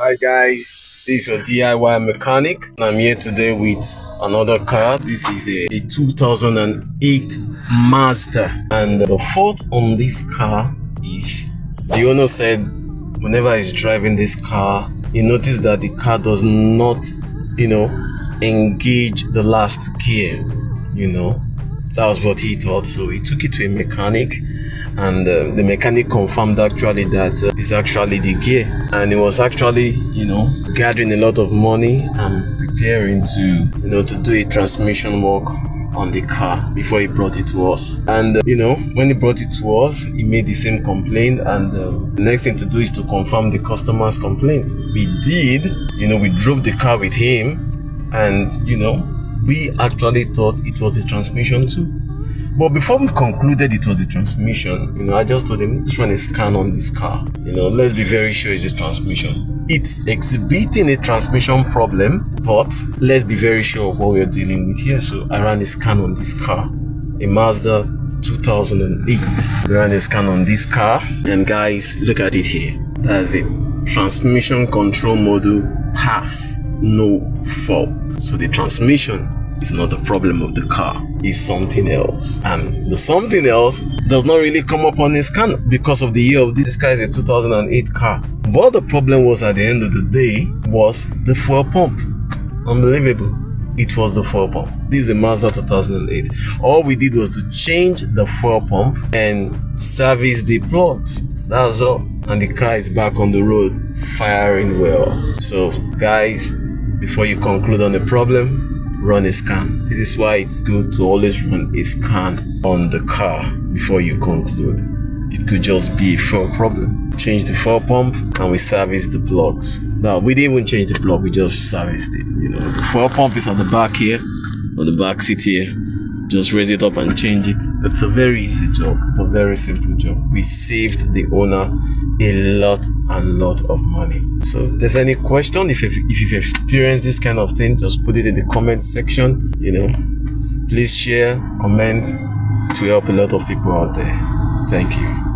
Hi guys, this is your DIY mechanic. I'm here today with another car. This is a 2008 Mazda, and the fault on this car is the owner said whenever he's driving this car, he noticed that the car does not, engage the last gear. That was what he thought. So he took it to a mechanic, and the mechanic confirmed actually that it's actually the gear, and it was actually gathering a lot of money and preparing to do a transmission work on the car before he brought it to us. And when he brought it to us, he made the same complaint, and the next thing to do is to confirm the customer's complaint. We did. We drove the car with him, and we actually thought it was his transmission too. But before we concluded it was a transmission, I just told him, let's run a scan on this car. Let's be very sure it's a transmission. It's exhibiting a transmission problem, but let's be very sure of what we're dealing with here. So I ran a scan on this car, a Mazda 2008. We ran a scan on this car, and guys, look at it here. That's it. Transmission control module pass, no fault. So the transmission is not the problem of the car, it's something else. And the something else does not really come up on the scan because of the year of this car. Is a 2008 car. What the problem was at the end of the day was the fuel pump. Unbelievable. It was the fuel pump. This is a Mazda 2008. All we did was to change the fuel pump and service the plugs. That was all. And the car is back on the road, firing well. So guys, before you conclude on the problem, run a scan. This is why it's good to always run a scan on the car before you conclude. It could just be a fuel problem. Change the fuel pump and we service the plugs. Now, we didn't even change the plug, we just serviced it. The fuel pump is on the back here, on the back seat here. Just raise it up and change it. It's a very easy job. It's a very simple job. We saved the owner a lot of money. So if there's any question, if you've experienced this kind of thing, just put it in the comment section. Please share, comment to help a lot of people out there. Thank you.